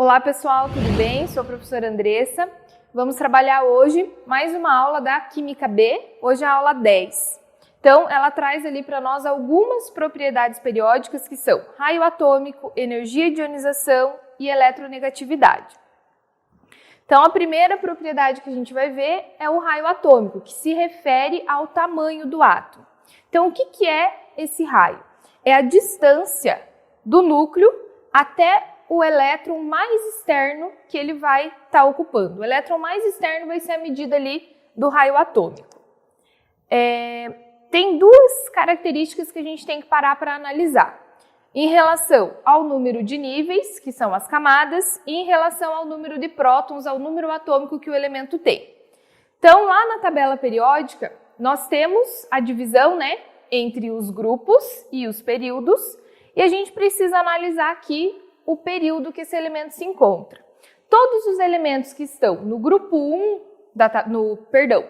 Olá pessoal, tudo bem? Sou a professora Andressa. Vamos trabalhar hoje mais uma aula da Química B, hoje é a aula 10. Então, ela traz ali para nós algumas propriedades periódicas que são raio atômico, energia de ionização e eletronegatividade. Então, a primeira propriedade que a gente vai ver é o raio atômico, que se refere ao tamanho do átomo. Então, o que é esse raio? É a distância do núcleo até o elétron mais externo que ele vai estar ocupando. O elétron mais externo vai ser a medida ali do raio atômico. Tem duas características que a gente tem que parar para analisar. Em relação ao número de níveis, que são as camadas, e em relação ao número de prótons, ao número atômico que o elemento tem. Então, lá na tabela periódica, nós temos a divisão, entre os grupos e os períodos, e a gente precisa analisar aqui o período que esse elemento se encontra. Todos os elementos que estão no grupo 1,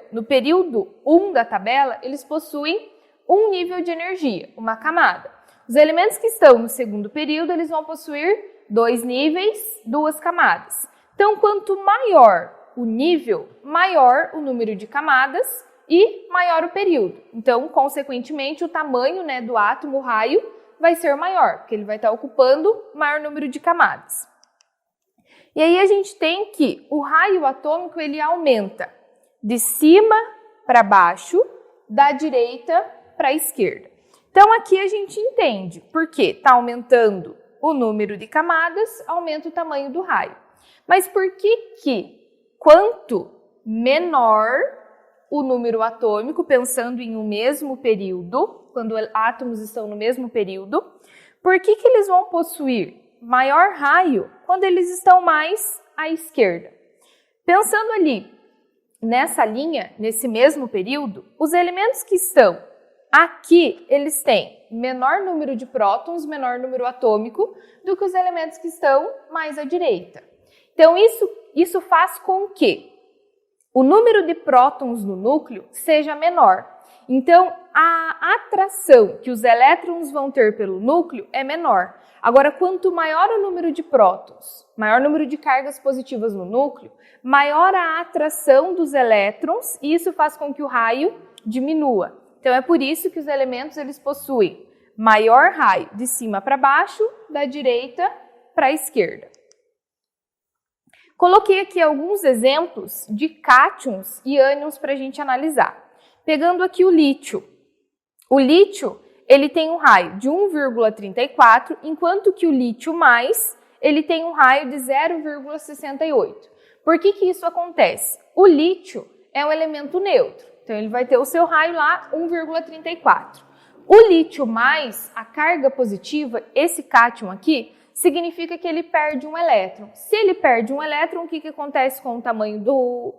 no período 1 da tabela, eles possuem um nível de energia, uma camada. Os elementos que estão no segundo período, eles vão possuir 2 níveis, 2 camadas. Então, quanto maior o nível, maior o número de camadas e maior o período. Então, consequentemente, o tamanho do átomo, o raio, vai ser maior, porque ele vai estar ocupando maior número de camadas. E aí a gente tem que o raio atômico ele aumenta de cima para baixo, da direita para a esquerda. Então aqui a gente entende, porque está aumentando o número de camadas, aumenta o tamanho do raio. Mas por que quanto menor o número atômico, pensando em um mesmo período, quando átomos estão no mesmo período, por que eles vão possuir maior raio quando eles estão mais à esquerda? Pensando ali nessa linha, nesse mesmo período, os elementos que estão aqui, eles têm menor número de prótons, menor número atômico, do que os elementos que estão mais à direita. Então, isso faz com que o número de prótons no núcleo seja menor. Então, a atração que os elétrons vão ter pelo núcleo é menor. Agora, quanto maior o número de prótons, maior o número de cargas positivas no núcleo, maior a atração dos elétrons, e isso faz com que o raio diminua. Então, é por isso que os elementos eles possuem maior raio de cima para baixo, da direita para a esquerda. Coloquei aqui alguns exemplos de cátions e ânions para a gente analisar. Pegando aqui o lítio. O lítio, ele tem um raio de 1,34, enquanto que o lítio+, ele tem um raio de 0,68. Por que isso acontece? O lítio é um elemento neutro, então ele vai ter o seu raio lá 1,34. O lítio+, a carga positiva, esse cátion aqui, significa que ele perde um elétron. Se ele perde um elétron, o que acontece com o tamanho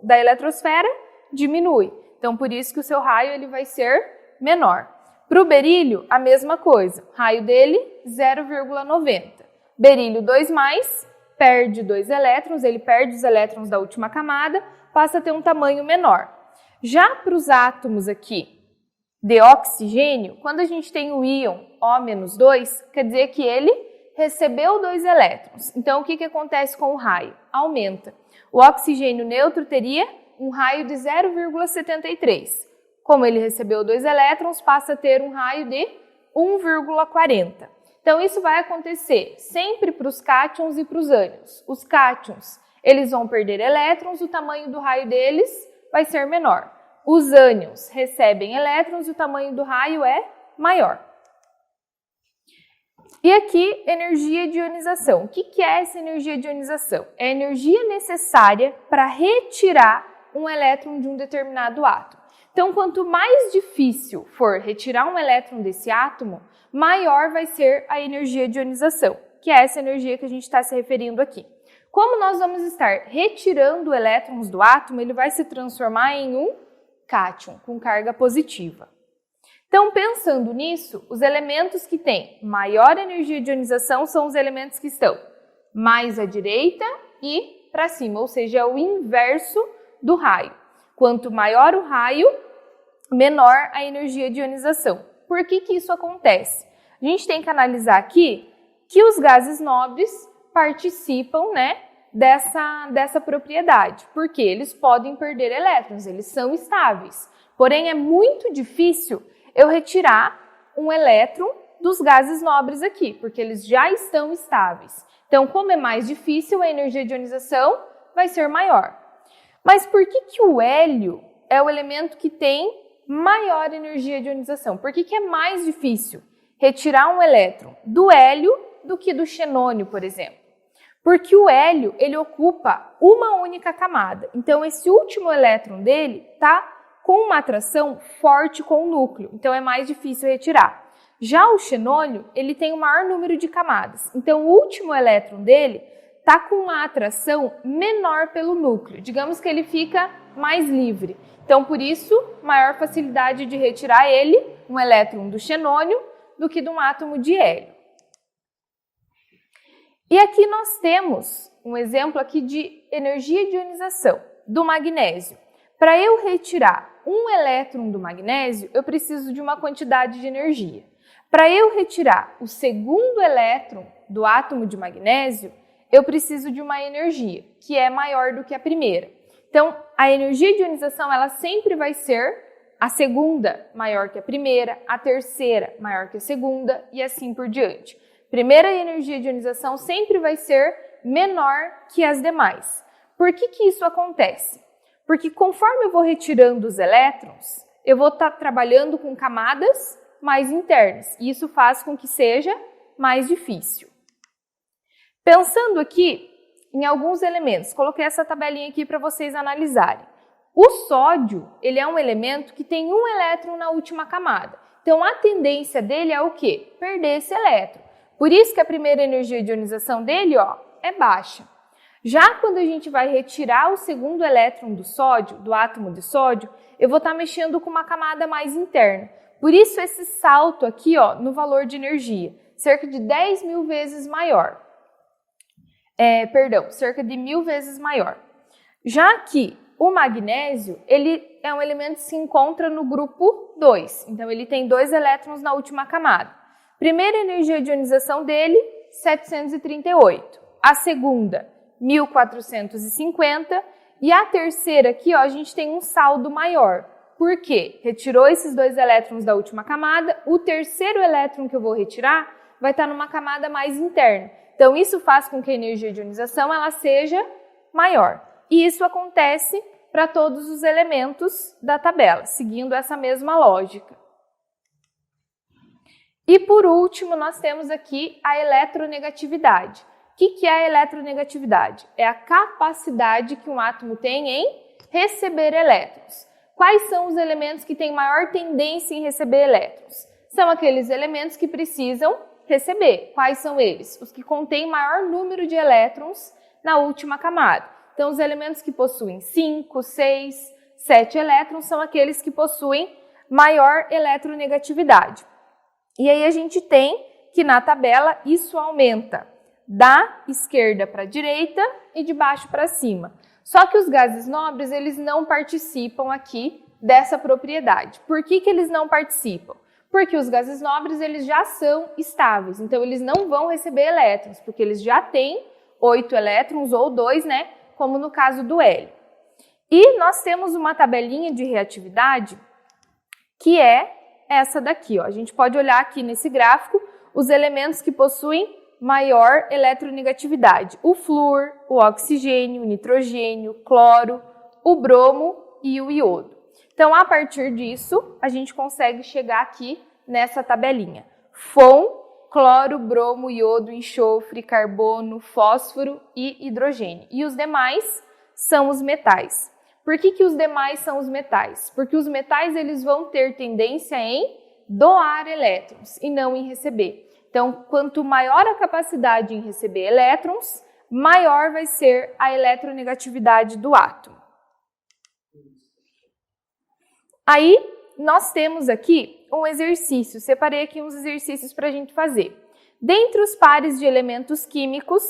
da eletrosfera? Diminui. Então, por isso que o seu raio ele vai ser menor. Para o berílio, a mesma coisa. Raio dele, 0,90. Berílio 2+, perde 2 elétrons, ele perde os elétrons da última camada, passa a ter um tamanho menor. Já para os átomos aqui de oxigênio, quando a gente tem o íon O-2, quer dizer que ele recebeu 2 elétrons. Então, o que acontece com o raio? Aumenta. O oxigênio neutro teria um raio de 0,73. Como ele recebeu 2 elétrons, passa a ter um raio de 1,40. Então, isso vai acontecer sempre para os cátions e para os ânions. Os cátions, eles vão perder elétrons, o tamanho do raio deles vai ser menor. Os ânions recebem elétrons e o tamanho do raio é maior. E aqui, energia de ionização. O que é essa energia de ionização? É a energia necessária para retirar um elétron de um determinado átomo. Então, quanto mais difícil for retirar um elétron desse átomo, maior vai ser a energia de ionização, que é essa energia que a gente está se referindo aqui. Como nós vamos estar retirando elétrons do átomo, ele vai se transformar em um cátion, com carga positiva. Então, pensando nisso, os elementos que têm maior energia de ionização são os elementos que estão mais à direita e para cima, ou seja, é o inverso do raio. Quanto maior o raio, menor a energia de ionização. Por que isso acontece? A gente tem que analisar aqui que os gases nobres participam, né, dessa propriedade, porque eles podem perder elétrons, eles são estáveis. Porém, é muito difícil eu retirar um elétron dos gases nobres aqui, porque eles já estão estáveis. Então, como é mais difícil, a energia de ionização vai ser maior. Mas por que o hélio é o elemento que tem maior energia de ionização? Por que é mais difícil retirar um elétron do hélio do que do xenônio, por exemplo? Porque o hélio, ele ocupa uma única camada. Então, esse último elétron dele está com uma atração forte com o núcleo. Então, é mais difícil retirar. Já o xenônio, ele tem o maior número de camadas. Então, o último elétron dele está com uma atração menor pelo núcleo. Digamos que ele fica mais livre. Então, por isso, maior facilidade de retirar ele, um elétron do xenônio, do que de um átomo de hélio. E aqui nós temos um exemplo aqui de energia de ionização do magnésio. Para eu retirar um elétron do magnésio, eu preciso de uma quantidade de energia. Para eu retirar o segundo elétron do átomo de magnésio, eu preciso de uma energia que é maior do que a primeira. Então, a energia de ionização ela sempre vai ser a segunda maior que a primeira, a terceira maior que a segunda e assim por diante. Primeira energia de ionização sempre vai ser menor que as demais. Por que isso acontece? Porque conforme eu vou retirando os elétrons, eu vou estar trabalhando com camadas mais internas. E isso faz com que seja mais difícil. Pensando aqui em alguns elementos, coloquei essa tabelinha aqui para vocês analisarem. O sódio, ele é um elemento que tem um elétron na última camada. Então, a tendência dele é o quê? Perder esse elétron. Por isso que a primeira energia de ionização dele, ó, é baixa. Já quando a gente vai retirar o segundo elétron do sódio, do átomo de sódio, eu vou estar mexendo com uma camada mais interna. Por isso esse salto aqui, ó, no valor de energia, cerca de 10.000 vezes maior. Cerca de 1.000 vezes maior. Já que o magnésio, ele é um elemento que se encontra no grupo 2. Então, ele tem 2 elétrons na última camada. Primeira energia de ionização dele, 738. A segunda, 1.450. E a terceira aqui, ó, a gente tem um saldo maior. Por quê? Retirou esses 2 elétrons da última camada. O terceiro elétron que eu vou retirar vai estar numa camada mais interna. Então, isso faz com que a energia de ionização ela seja maior. E isso acontece para todos os elementos da tabela, seguindo essa mesma lógica. E por último, nós temos aqui a eletronegatividade. O que é a eletronegatividade? É a capacidade que um átomo tem em receber elétrons. Quais são os elementos que têm maior tendência em receber elétrons? São aqueles elementos que precisam receber. Quais são eles? Os que contêm maior número de elétrons na última camada. Então, os elementos que possuem 5, 6, 7 elétrons são aqueles que possuem maior eletronegatividade. E aí a gente tem que na tabela isso aumenta da esquerda para a direita e de baixo para cima. Só que os gases nobres, eles não participam aqui dessa propriedade. Por que eles não participam? Porque os gases nobres, eles já são estáveis, então eles não vão receber elétrons, porque eles já têm 8 elétrons ou 2, né, como no caso do hélio. E nós temos uma tabelinha de reatividade que é essa daqui, ó. A gente pode olhar aqui nesse gráfico os elementos que possuem maior eletronegatividade. O flúor, o oxigênio, o nitrogênio, o cloro, o bromo e o iodo. Então, a partir disso, a gente consegue chegar aqui nessa tabelinha. Fom, cloro, bromo, iodo, enxofre, carbono, fósforo e hidrogênio. E os demais são os metais. Por que os demais são os metais? Porque os metais eles vão ter tendência em doar elétrons e não em receber. Então, quanto maior a capacidade em receber elétrons, maior vai ser a eletronegatividade do átomo. Aí, nós temos aqui um exercício. Separei aqui uns exercícios para a gente fazer. Dentre os pares de elementos químicos,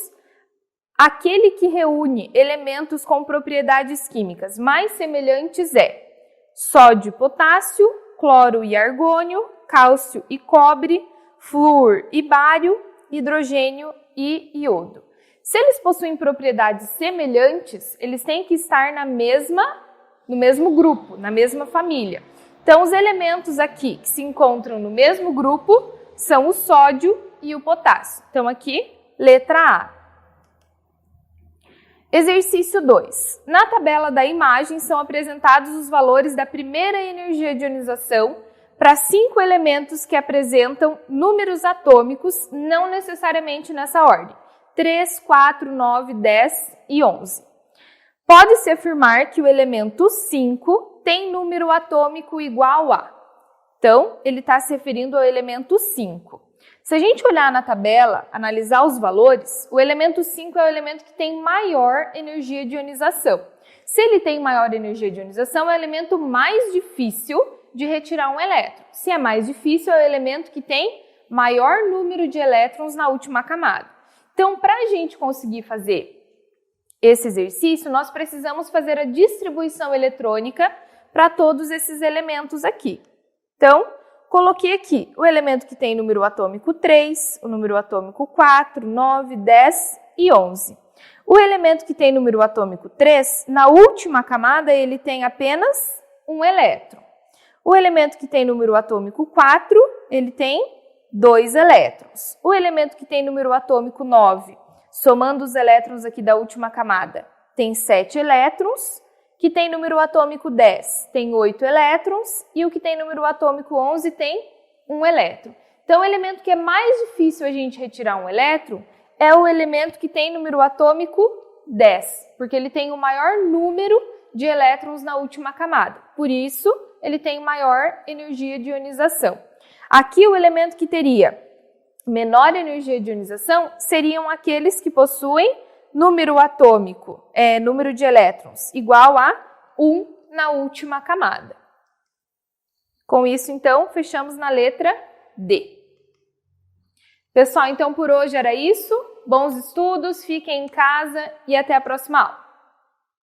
aquele que reúne elementos com propriedades químicas mais semelhantes é sódio e potássio, cloro e argônio, cálcio e cobre, flúor e bário, hidrogênio e iodo. Se eles possuem propriedades semelhantes, eles têm que estar no mesmo grupo, na mesma família. Então, os elementos aqui que se encontram no mesmo grupo são o sódio e o potássio. Então, aqui, letra A. Exercício 2. Na tabela da imagem são apresentados os valores da primeira energia de ionização para 5 elementos que apresentam números atômicos, não necessariamente nessa ordem: 3, 4, 9, 10 e 11. Pode-se afirmar que o elemento 5 tem número atômico igual a. Então, ele está se referindo ao elemento 5. Se a gente olhar na tabela, analisar os valores, o elemento 5 é o elemento que tem maior energia de ionização. Se ele tem maior energia de ionização, é o elemento mais difícil de retirar um elétron. Se é mais difícil, é o elemento que tem maior número de elétrons na última camada. Então, para a gente conseguir fazer esse exercício, nós precisamos fazer a distribuição eletrônica para todos esses elementos aqui. Então, coloquei aqui o elemento que tem número atômico 3, o número atômico 4, 9, 10 e 11. O elemento que tem número atômico 3, na última camada, ele tem apenas um elétron. O elemento que tem número atômico 4, ele tem 2 elétrons. O elemento que tem número atômico 9, somando os elétrons aqui da última camada, tem 7 elétrons. Que tem número atômico 10 tem 8 elétrons. E o que tem número atômico 11 tem 1 elétron. Então, o elemento que é mais difícil a gente retirar um elétron é o elemento que tem número atômico 10, porque ele tem o maior número de elétrons na última camada. Por isso, ele tem maior energia de ionização. Aqui, o elemento que teria menor energia de ionização seriam aqueles que possuem número atômico, número de elétrons, igual a 1 na última camada. Com isso, então, fechamos na letra D. Pessoal, então por hoje era isso. Bons estudos, fiquem em casa e até a próxima aula.